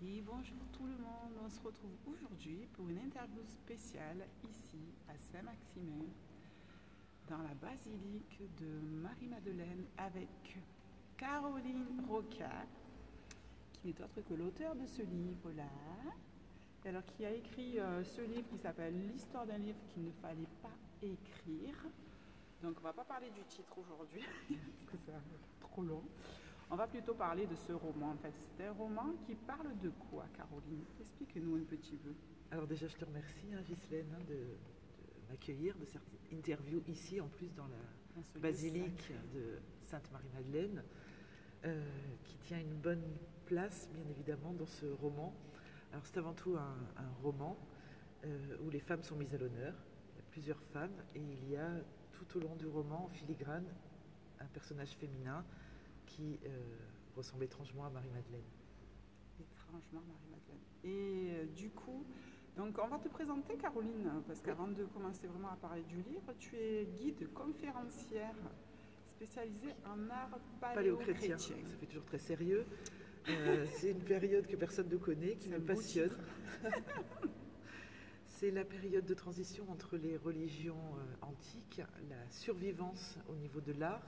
Et bonjour tout le monde, on se retrouve aujourd'hui pour une interview spéciale ici à Saint-Maximin, dans la basilique de Marie-Madeleine avec Caroline Roca, qui n'est autre que l'auteur de ce livre-là, alors qui a écrit ce livre qui s'appelle L'histoire d'un livre qu'il ne fallait pas écrire. Donc on ne va pas parler du titre aujourd'hui, parce que c'est trop long. On va plutôt parler de ce roman. En fait, c'est un roman qui parle de quoi, Caroline? Explique-nous un petit peu. Alors déjà, je te remercie, Ghislaine, de m'accueillir, de cette interview ici, en plus dans la basilique de Sainte-Marie-Madeleine, qui tient une bonne place, bien évidemment, dans ce roman. Alors c'est avant tout un roman où les femmes sont mises à l'honneur. Il y a plusieurs femmes et il y a tout au long du roman, en filigrane, un personnage féminin qui ressemble étrangement à Marie-Madeleine. Étrangement, Marie-Madeleine. Et du coup, donc on va te présenter, Caroline, parce qu'avant de commencer vraiment à parler du livre, tu es guide conférencière spécialisée en art paléochrétien. Ça fait toujours très sérieux. C'est une période que personne ne connaît, qui me passionne. C'est la période de transition entre les religions antiques, la survivance au niveau de l'art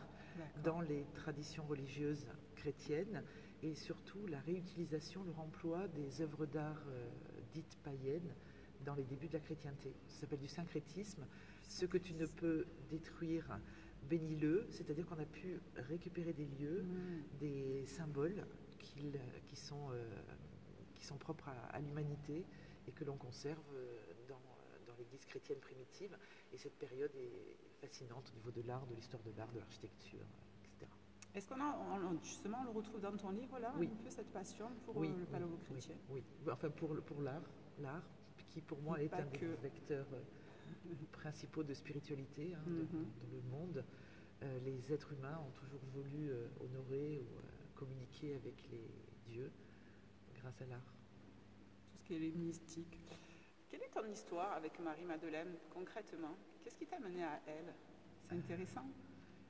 dans les traditions religieuses chrétiennes et surtout la réutilisation, le remploi des œuvres d'art dites païennes dans les débuts de la chrétienté. Ça s'appelle du syncrétisme. Ce que tu ne peux détruire, bénis-le, c'est-à-dire qu'on a pu récupérer des lieux, des symboles qui sont propres à l'humanité et que l'on conserve dans l'église chrétienne primitive. Et cette période est fascinante au niveau de l'art, de l'histoire de l'art, de l'architecture, etc. Est-ce qu'on justement, on le retrouve dans ton livre là, oui. Un peu cette passion pour le paléochrétien? Oui, enfin pour l'art, qui pour moi est un des vecteurs principaux de spiritualité dans le monde. Les êtres humains ont toujours voulu honorer ou communiquer avec les dieux grâce à l'art. Tout ce qui est les mystiques. Quelle est ton histoire avec Marie-Madeleine concrètement? Qu'est-ce qui t'a mené à elle? C'est intéressant.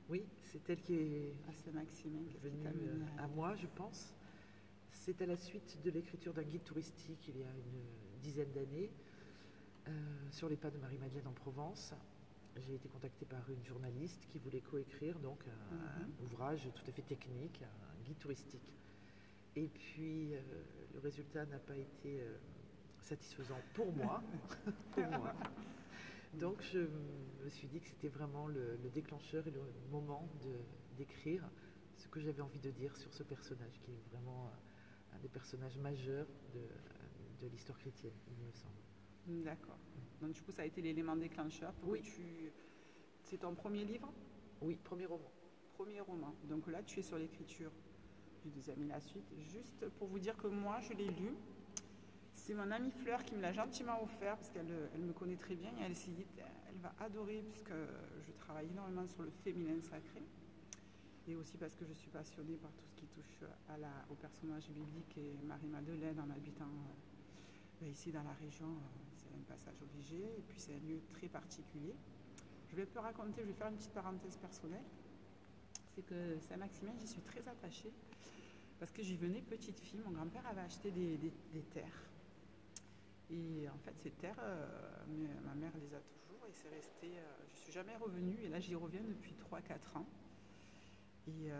Oui, c'est elle qui est venue à moi, je pense. C'est à la suite de l'écriture d'un guide touristique il y a une dizaine d'années sur les pas de Marie-Madeleine en Provence. J'ai été contactée par une journaliste qui voulait coécrire donc un ouvrage tout à fait technique, un guide touristique. Et puis le résultat n'a pas été satisfaisant pour moi. Donc je me suis dit que c'était vraiment le déclencheur et le moment d'écrire ce que j'avais envie de dire sur ce personnage, qui est vraiment un des personnages majeurs de l'histoire chrétienne, il me semble. D'accord. Donc du coup, ça a été l'élément déclencheur pour que tu... C'est ton premier livre? Oui, premier roman. Premier roman. Donc là, tu es sur l'écriture du deuxième et la suite. Juste pour vous dire que moi, je l'ai lu. C'est mon amie Fleur qui me l'a gentiment offert parce qu'elle me connaît très bien et elle s'est dit elle va adorer puisque je travaille énormément sur le féminin sacré et aussi parce que je suis passionnée par tout ce qui touche au personnage biblique et Marie-Madeleine en habitant ici dans la région. C'est un passage obligé et puis c'est un lieu très particulier. Je vais te raconter, je vais faire une petite parenthèse personnelle. C'est que Saint-Maximin, j'y suis très attachée parce que j'y venais petite fille. Mon grand-père avait acheté des terres. Et en fait, ces terres, ma mère les a toujours et c'est resté. Je ne suis jamais revenue et là, j'y reviens depuis 3-4 ans. Et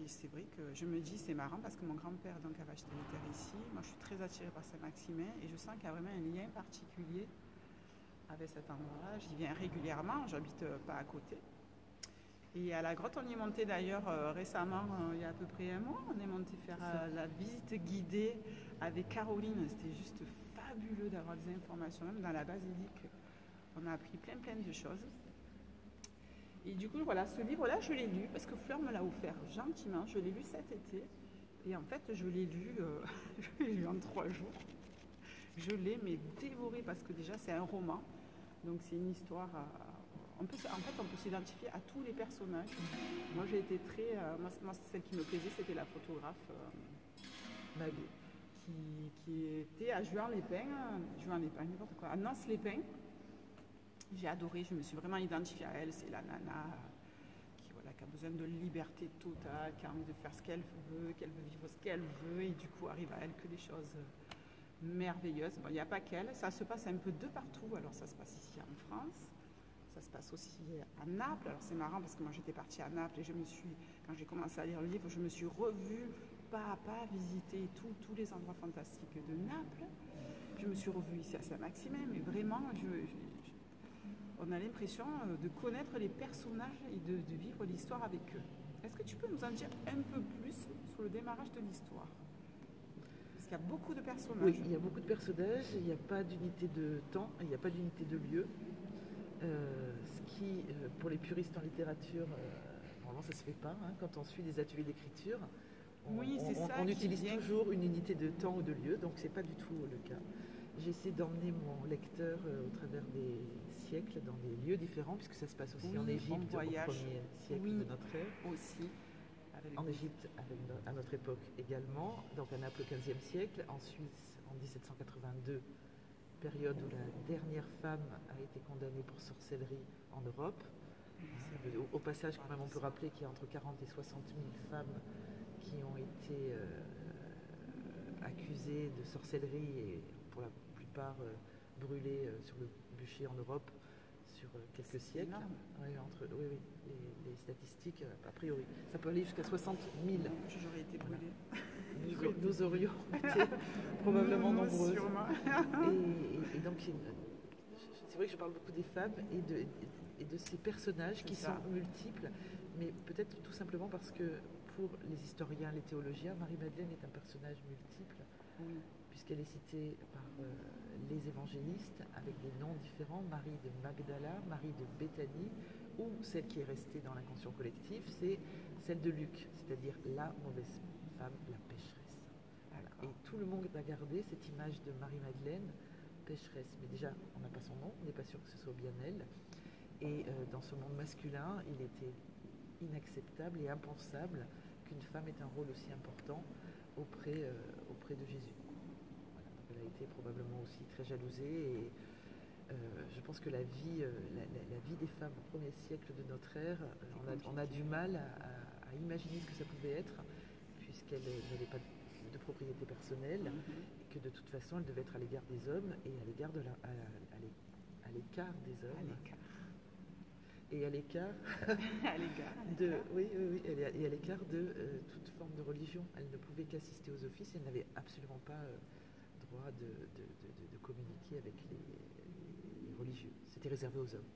c'est vrai que je me dis, c'est marrant parce que mon grand-père donc, avait acheté des terres ici. Moi, je suis très attirée par Saint-Maximin et je sens qu'il y a vraiment un lien particulier avec cet endroit-là. J'y viens régulièrement, j'habite pas à côté. Et à la grotte, on y est monté d'ailleurs récemment, il y a à peu près un mois. On est monté faire la visite guidée avec Caroline. C'était juste fabuleux d'avoir des informations, même dans la basilique. On a appris plein de choses. Et du coup, voilà, ce livre-là, je l'ai lu parce que Fleur me l'a offert gentiment. Je l'ai lu cet été. Et en fait, je l'ai lu en 3 jours. Je l'ai, mais dévoré parce que déjà, c'est un roman. Donc, c'est une histoire... on peut s'identifier à tous les personnages. Moi, j'ai été très... moi, celle qui me plaisait, c'était la photographe Maggie. Qui était à Juan-les-Pins, n'importe quoi, à Nance-les-Pins. J'ai adoré, je me suis vraiment identifiée à elle. C'est la nana qui a besoin de liberté totale, qui a envie de faire ce qu'elle veut vivre ce qu'elle veut, et du coup arrive à elle que des choses merveilleuses. Bon, il n'y a pas qu'elle, ça se passe un peu de partout. Alors ça se passe ici en France, ça se passe aussi à Naples. Alors c'est marrant parce que moi j'étais partie à Naples et quand j'ai commencé à lire le livre, je me suis revue pas à pas visiter tous les endroits fantastiques de Naples. Je me suis revue ici à Saint-Maximin, mais vraiment, on a l'impression de connaître les personnages et de vivre l'histoire avec eux. Est-ce que tu peux nous en dire un peu plus sur le démarrage de l'histoire? Parce qu'il y a beaucoup de personnages. Oui, il y a beaucoup de personnages, il n'y a pas d'unité de temps, il n'y a pas d'unité de lieu. Ce qui, pour les puristes en littérature, normalement ça ne se fait pas, hein, quand on suit des ateliers d'écriture. On utilise toujours une unité de temps ou de lieu, donc ce n'est pas du tout le cas. J'essaie d'emmener mon lecteur au travers des siècles, dans des lieux différents, puisque ça se passe aussi en Égypte au 1er siècle de notre ère. Aussi. En Égypte, à notre époque également, donc à Naples au XVe siècle, en Suisse en 1782, période où la dernière femme a été condamnée pour sorcellerie en Europe. Au passage, quand même, on peut rappeler qu'il y a entre 40 et 60 000 femmes qui ont été accusées de sorcellerie et pour la plupart brûlées sur le bûcher en Europe sur quelques siècles. Les statistiques, a priori, ça peut aller jusqu'à 60 000. J'aurais été brûlée. Nous aurions été probablement nombreuses. Et donc, c'est vrai que je parle beaucoup des femmes et de ces personnages qui sont multiples, mais peut-être tout simplement parce que pour les historiens, les théologiens, Marie-Madeleine est un personnage multiple, puisqu'elle est citée par les évangélistes avec des noms différents, Marie de Magdala, Marie de Béthanie, ou celle qui est restée dans l'inconscient collectif, c'est celle de Luc, c'est-à-dire la mauvaise femme, la pécheresse. Voilà. Et tout le monde a gardé cette image de Marie-Madeleine, pécheresse, mais déjà on n'a pas son nom, on n'est pas sûr que ce soit bien elle. Et dans ce monde masculin, il était inacceptable et impensable qu'une femme ait un rôle aussi important auprès de Jésus. Voilà. Donc elle a été probablement aussi très jalousée et je pense que la vie des femmes au 1er siècle de notre ère, on a du mal à imaginer ce que ça pouvait être, puisqu'elle n'avait pas de propriété personnelle, et que de toute façon elle devait être à l'égard des hommes et à l'écart à l'écart des hommes. Et à l'écart et à l'écart de toute forme de religion. Elle ne pouvait qu'assister aux offices, elle n'avait absolument pas droit de communiquer avec les religieux. C'était réservé aux hommes.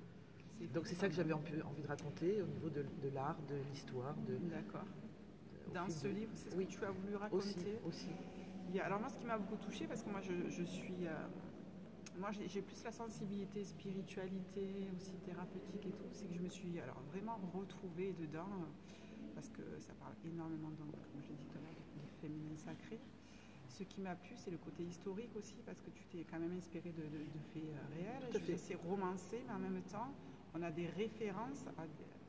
Donc c'est ça que j'avais envie de raconter au niveau de l'art, de l'histoire. D'accord. Dans ce livre, c'est ce que tu as voulu raconter aussi. Alors moi, ce qui m'a beaucoup touchée, parce que moi je suis... moi j'ai plus la sensibilité, spiritualité, aussi thérapeutique et tout, c'est que je me suis vraiment retrouvée dedans, parce que ça parle énormément, donc, comme je l'ai dit tout à l'heure, du féminin sacré. Ce qui m'a plu, c'est le côté historique aussi, parce que tu t'es quand même inspiré de faits réels. C'est romancé, mais en même temps, on a des références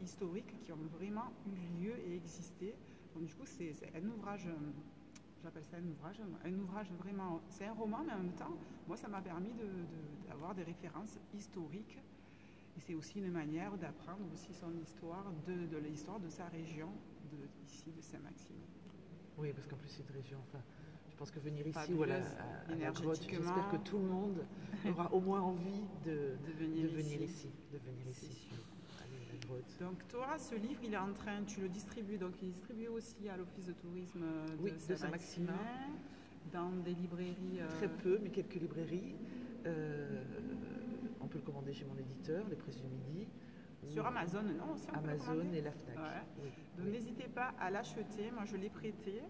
historiques qui ont vraiment eu lieu et existé. Donc du coup, c'est un ouvrage, j'appelle ça un ouvrage vraiment, c'est un roman, mais en même temps, moi, ça m'a permis d'avoir des références historiques. Et c'est aussi une manière d'apprendre aussi son histoire, de l'histoire de sa région, ici, de Saint-Maximin. Oui, parce qu'en plus, c'est une région... Je pense que venir ici ou à la grotte, j'espère que tout le monde aura au moins envie de venir ici. À la grotte. Donc toi, ce livre, il est en train, tu le distribues, donc il est distribué aussi à l'office de tourisme de Saint-Maximin, dans des librairies. Très peu, mais quelques librairies. On peut le commander chez mon éditeur, Les Presses du Midi. Sur Amazon, non aussi on Amazon et la Fnac. Donc n'hésitez pas à l'acheter, moi je l'ai prêté.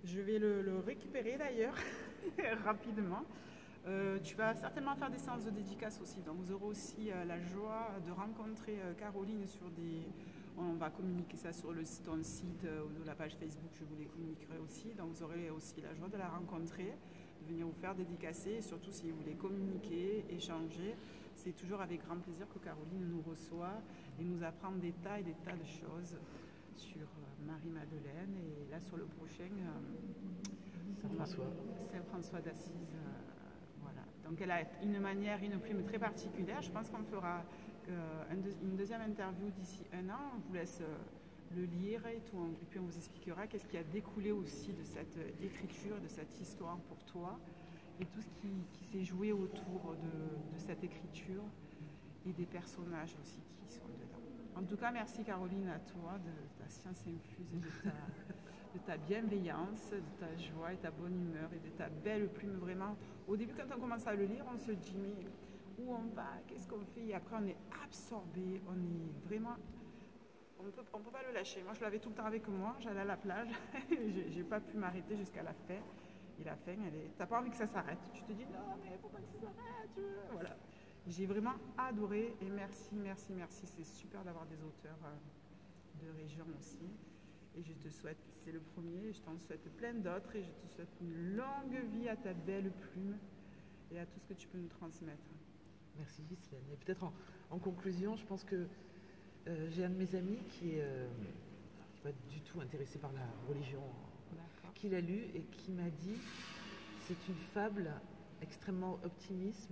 Je vais le récupérer d'ailleurs rapidement. Tu vas certainement faire des séances de dédicace aussi. Donc vous aurez aussi la joie de rencontrer Caroline sur des... On va communiquer ça sur ton site ou la page Facebook, je vous les communiquerai aussi. Donc vous aurez aussi la joie de la rencontrer, de venir vous faire dédicacer. Et surtout si vous voulez communiquer, échanger, c'est toujours avec grand plaisir que Caroline nous reçoit et nous apprend des tas et des tas de choses sur Marie-Madeleine, et là sur le prochain Saint-François d'Assise. Voilà. Donc elle a une plume très particulière. Je pense qu'on fera une deuxième interview d'ici 1 an. On vous laisse le lire et tout. Et puis on vous expliquera qu'est-ce qui a découlé aussi de cette écriture, de cette histoire pour toi, et tout ce qui s'est joué autour de cette écriture et des personnages aussi qui sont dedans. En tout cas, merci Caroline à toi de ta science infuse et de ta bienveillance, de ta joie et ta bonne humeur et de ta belle plume. Vraiment, au début quand on commence à le lire, on se dit mais où on va, qu'est-ce qu'on fait, et après on est absorbé, on est vraiment... On ne peut pas le lâcher. Moi, je l'avais tout le temps avec moi. J'allais à la plage. J'ai pas pu m'arrêter jusqu'à la fin. Et la fin, t'as pas envie que ça s'arrête. Tu te dis non, mais il faut pas que ça s'arrête. Voilà. J'ai vraiment adoré. Et merci, merci, merci. C'est super d'avoir des auteurs de région aussi. Et je te souhaite, c'est le premier, je t'en souhaite plein d'autres. Et je te souhaite une longue vie à ta belle plume et à tout ce que tu peux nous transmettre. Merci Ghislaine. Et peut-être en conclusion, je pense que j'ai un de mes amis qui n'est pas du tout intéressé par la religion, qui l'a lu et qui m'a dit c'est une fable extrêmement optimiste,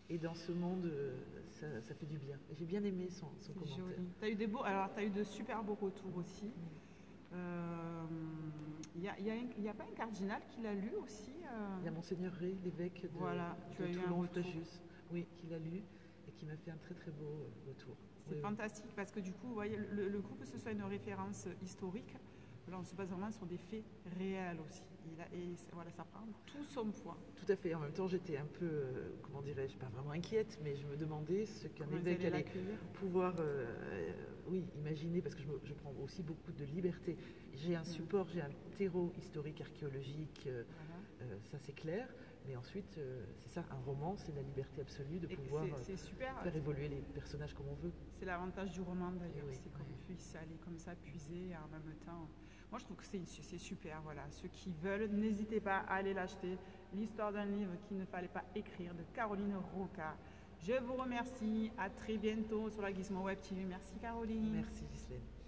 et dans ce monde, ça fait du bien. J'ai bien aimé son commentaire. Tu as eu de super beaux retours aussi. Il n'y a pas un cardinal qui l'a lu aussi Il y a Monseigneur Ré, l'évêque de Toulon-Flagius, oui, qui l'a lu et qui m'a fait un très très beau retour. C'est fantastique parce que du coup, vous voyez, le coup que ce soit une référence historique, là on se base vraiment sur des faits réels aussi. Et voilà, ça prend tout son poids. Tout à fait. En même temps, j'étais un peu, comment dirais-je, pas vraiment inquiète, mais je me demandais ce qu'un évêque allait pouvoir imaginer, parce que je prends aussi beaucoup de liberté. J'ai un support, j'ai un terreau historique, archéologique, ça c'est clair. Mais ensuite, c'est ça, un roman, c'est la liberté absolue de pouvoir faire évoluer les personnages comme on veut. C'est l'avantage du roman d'ailleurs, c'est qu'on puisse aller comme ça, puiser en même temps. Moi, je trouve que c'est super. Voilà. Ceux qui veulent, n'hésitez pas à aller l'acheter. L'histoire d'un livre qu'il ne fallait pas écrire de Caroline Roca. Je vous remercie. À très bientôt sur la Gizmo Web TV. Merci Caroline. Merci Ghislaine.